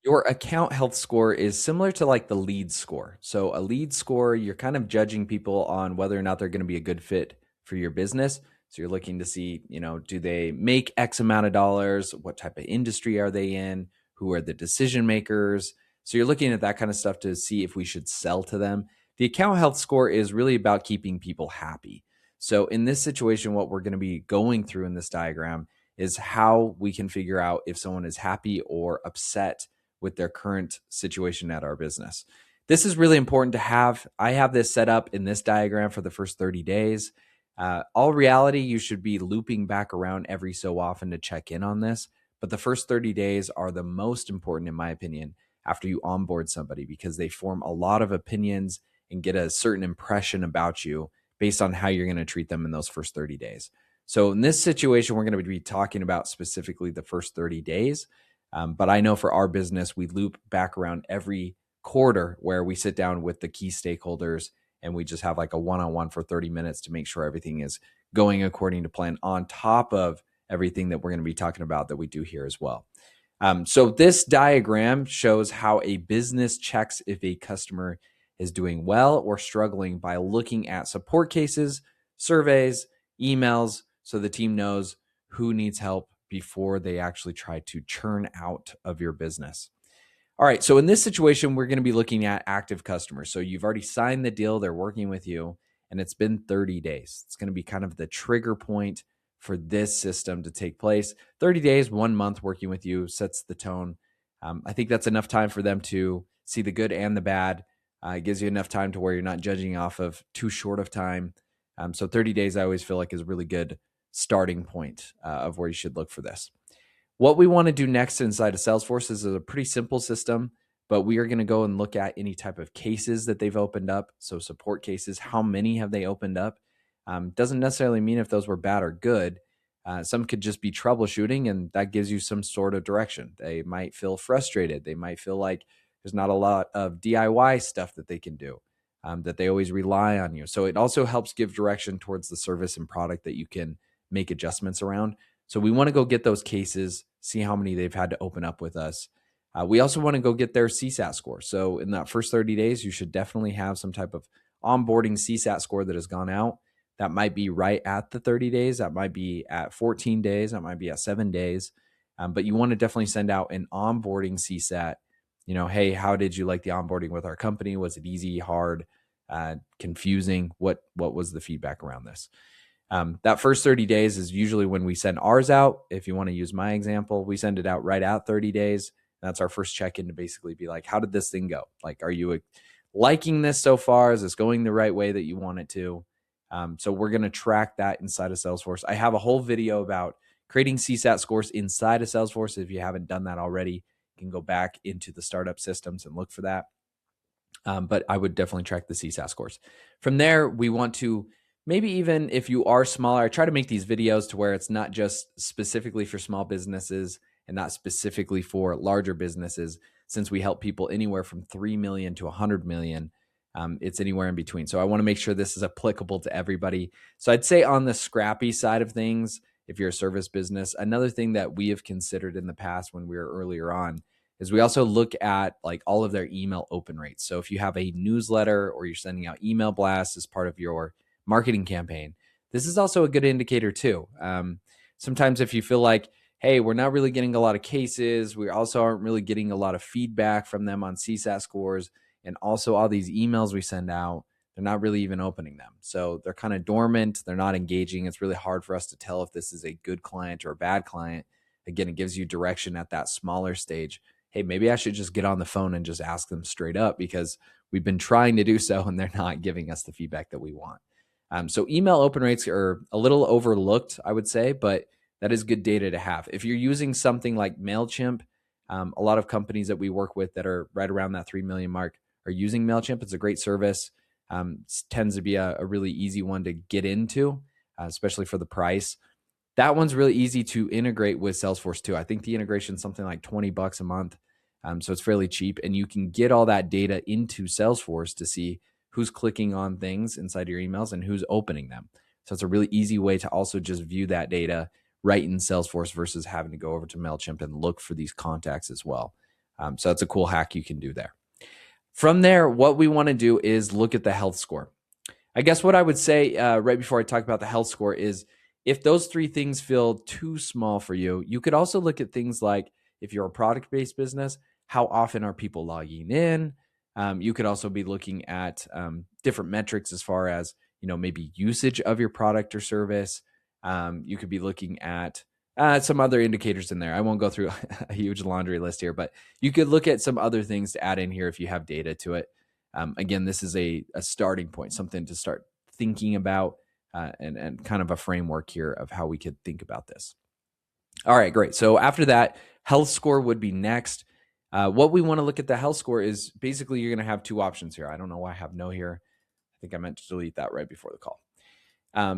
Your account health score is similar to like the lead score. So a lead score, you're kind of judging people on whether or not they're going to be a good fit for your business. So you're looking to see, do they make X amount of dollars? What type of industry are they in? Who are the decision makers? So you're looking at that kind of stuff to see if we should sell to them. The account health score is really about keeping people happy. So in this situation, what we're going to be going through in this diagram is how we can figure out if someone is happy or upset with their current situation at our business. This is really important to have. I have this set up in this diagram for the first 30 days. All reality, you should be looping back around every so often to check in on this. But the first 30 days are the most important, in my opinion, after you onboard somebody because they form a lot of opinions and get a certain impression about you based on how you're going to treat them in those first 30 days. So in this situation, we're going to be talking about specifically the first 30 days. But I know for our business, we loop back around every quarter where we sit down with the key stakeholders and we just have like a one-on-one for 30 minutes to make sure everything is going according to plan on top of everything that we're going to be talking about that we do here as well. So this diagram shows how a business checks if a customer is doing well or struggling by looking at support cases, surveys, emails, so the team knows who needs help before they actually try to churn out of your business. All right, so in this situation, we're going to be looking at active customers. So you've already signed the deal, they're working with you, and it's been 30 days. It's going to be kind of the trigger point for this system to take place. 30 days, 1 month working with you sets the tone. I think that's enough time for them to see the good and the bad. It gives you enough time to where you're not judging off of too short of time. So 30 days, I always feel like is a really good starting point of where you should look for this. What we want to do next inside of Salesforce is a pretty simple system, but we are going to go and look at any type of cases that they've opened up. So support cases, how many have they opened up? Doesn't necessarily mean if those were bad or good. Some could just be troubleshooting, and that gives you some sort of direction. They might feel frustrated. They might feel like there's not a lot of DIY stuff that they can do, that they always rely on you. So it also helps give direction towards the service and product that you can make adjustments around. So we want to go get those cases, see how many they've had to open up with us. We also want to go get their CSAT score. So in that first 30 days, you should definitely have some type of onboarding CSAT score that has gone out. That might be right at the 30 days. That might be at 14 days. That might be at 7 days. But you want to definitely send out an onboarding CSAT. Hey, how did you like the onboarding with our company? Was it easy, hard, confusing? What was the feedback around this? That first 30 days is usually when we send ours out. If you want to use my example, we send it out right at 30 days. That's our first check-in to basically be like, how did this thing go? Like, are you liking this so far? Is this going the right way that you want it to? So we're going to track that inside of Salesforce. I have a whole video about creating CSAT scores inside of Salesforce. If you haven't done that already, you can go back into the startup systems and look for that. But I would definitely track the CSAT scores. From there, we want to maybe even if you are smaller, I try to make these videos to where it's not just specifically for small businesses and not specifically for larger businesses, since we help people anywhere from 3 million to 100 million. It's anywhere in between. So I want to make sure this is applicable to everybody. So I'd say on the scrappy side of things, if you're a service business, another thing that we have considered in the past when we were earlier on is we also look at like all of their email open rates. So if you have a newsletter or you're sending out email blasts as part of your marketing campaign, this is also a good indicator too. Sometimes if you feel like, hey, we're not really getting a lot of cases, we also aren't really getting a lot of feedback from them on CSAT scores, and also all these emails we send out, they're not really even opening them. So they're kind of dormant, they're not engaging. It's really hard for us to tell if this is a good client or a bad client. Again, it gives you direction at that smaller stage. Hey, maybe I should just get on the phone and just ask them straight up because we've been trying to do so and they're not giving us the feedback that we want. So email open rates are a little overlooked, I would say, but that is good data to have. If you're using something like MailChimp, a lot of companies that we work with that are right around that 3 million mark are using MailChimp. It's a great service. Tends to be a really easy one to get into, especially for the price. That one's really easy to integrate with Salesforce too. I think the integration is something like $20 a month. So it's fairly cheap, and you can get all that data into Salesforce to see who's clicking on things inside your emails and who's opening them. So it's a really easy way to also just view that data right in Salesforce versus having to go over to MailChimp and look for these contacts as well. So that's a cool hack you can do there. From there, what we want to do is look at the health score. I guess what I would say right before I talk about the health score is if those three things feel too small for you, you could also look at things like if you're a product-based business, how often are people logging in? You could also be looking at different metrics as far as, maybe usage of your product or service. You could be looking at some other indicators in there. I won't go through a huge laundry list here, but you could look at some other things to add in here if you have data to it. Again, this is a starting point, something to start thinking about and kind of a framework here of how we could think about this. All right, great. So after that, health score would be next. What we want to look at the health score is basically you're going to have two options here. I don't know why I have no here. I think I meant to delete that right before the call.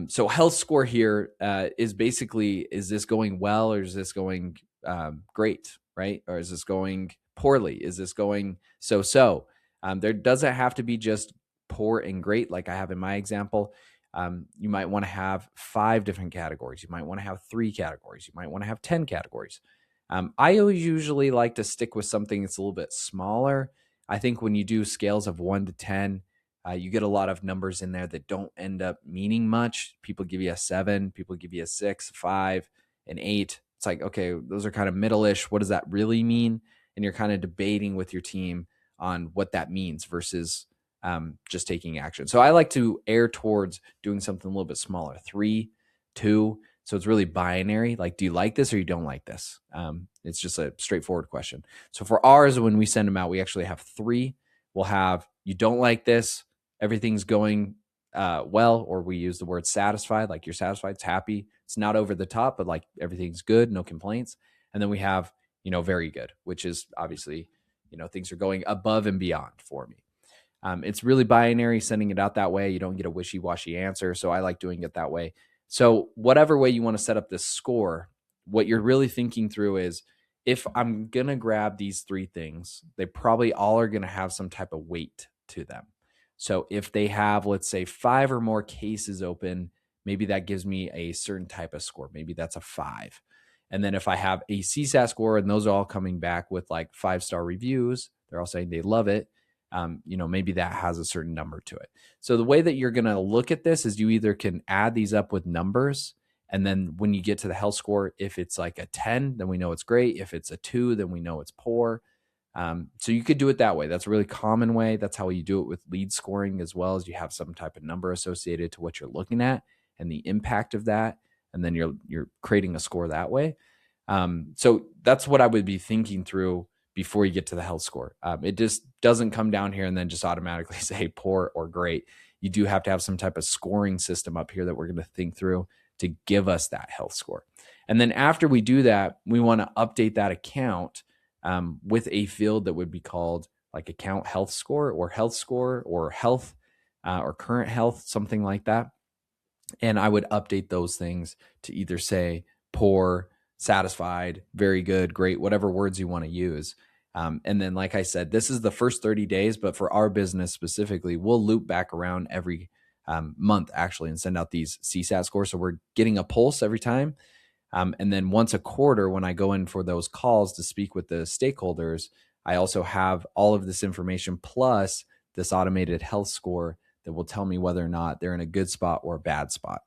So health score here is basically, is this going well or is this going great, right? Or is this going poorly? Is this going so-so? There doesn't have to be just poor and great like I have in my example. You might want to have 5 different categories. You might want to have 3 categories. You might want to have 10 categories. I usually like to stick with something that's a little bit smaller. I think when you do scales of 1 to 10, you get a lot of numbers in there that don't end up meaning much. People give you a 7, people give you a 6, 5, an 8. It's like, okay, those are kind of middle-ish. What does that really mean? And you're kind of debating with your team on what that means versus just taking action. So I like to err towards doing something a little bit smaller, 3, 2. So it's really binary. Like, do you like this or you don't like this? It's just a straightforward question. So for ours, when we send them out, we actually have 3. We'll have, you don't like this, everything's going well, or we use the word satisfied, like you're satisfied, it's happy. It's not over the top, but like everything's good, no complaints. And then we have, very good, which is obviously, things are going above and beyond for me. It's really binary, sending it out that way. You don't get a wishy-washy answer. So I like doing it that way. So whatever way you want to set up this score, what you're really thinking through is, if I'm going to grab these 3 things, they probably all are going to have some type of weight to them. So if they have, let's say, 5 or more cases open, maybe that gives me a certain type of score. Maybe that's a 5. And then if I have a CSAT score and those are all coming back with like 5-star reviews, they're all saying they love it. Maybe that has a certain number to it. So the way that you're going to look at this is you either can add these up with numbers. And then when you get to the health score, if it's like a 10, then we know it's great. If it's a 2, then we know it's poor. So you could do it that way. That's a really common way. That's how you do it with lead scoring as well, as you have some type of number associated to what you're looking at and the impact of that. And then you're creating a score that way. So that's what I would be thinking through before you get to the health score. It just doesn't come down here and then just automatically say poor or great. You do have to have some type of scoring system up here that we're going to think through to give us that health score. And then after we do that, we want to update that account with a field that would be called like account health score or health or current health, something like that. And I would update those things to either say poor, satisfied, very good, great, whatever words you want to use. And then, like I said, this is the first 30 days, but for our business specifically, we'll loop back around every month actually and send out these CSAT scores. So we're getting a pulse every time. And then once a quarter, when I go in for those calls to speak with the stakeholders, I also have all of this information plus this automated health score that will tell me whether or not they're in a good spot or a bad spot.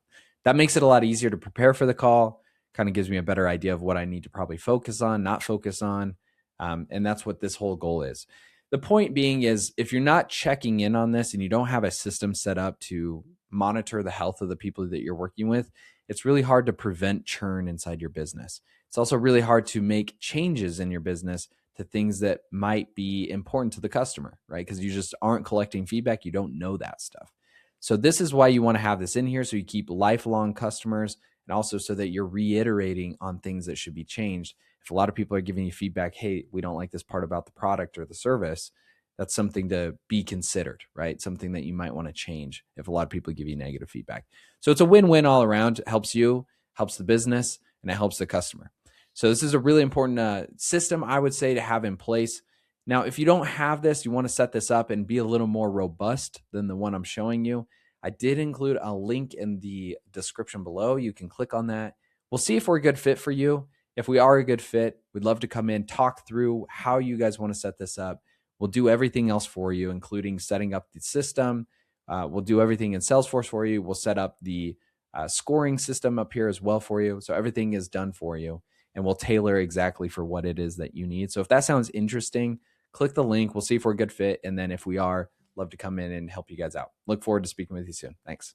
That makes it a lot easier to prepare for the call, kind of gives me a better idea of what I need to probably focus on, not focus on. And that's what this whole goal is. The point being is, if you're not checking in on this and you don't have a system set up to monitor the health of the people that you're working with, it's really hard to prevent churn inside your business. It's also really hard to make changes in your business to things that might be important to the customer, right? Because you just aren't collecting feedback. You don't know that stuff. So this is why you want to have this in here, so you keep lifelong customers, and also so that you're reiterating on things that should be changed. If a lot of people are giving you feedback, hey, we don't like this part about the product or the service, that's something to be considered, right? Something that you might want to change if a lot of people give you negative feedback. So it's a win-win all around. It helps you, helps the business, and it helps the customer. So this is a really important system, I would say, to have in place. Now, if you don't have this, you want to set this up and be a little more robust than the one I'm showing you. I did include a link in the description below. You can click on that. We'll see if we're a good fit for you. If we are a good fit, we'd love to come in, talk through how you guys want to set this up. We'll do everything else for you, including setting up the system. We'll do everything in Salesforce for you. We'll set up the scoring system up here as well for you. So everything is done for you, and we'll tailor exactly for what it is that you need. So if that sounds interesting, click the link. We'll see if we're a good fit. And then if we are, love to come in and help you guys out. Look forward to speaking with you soon. Thanks.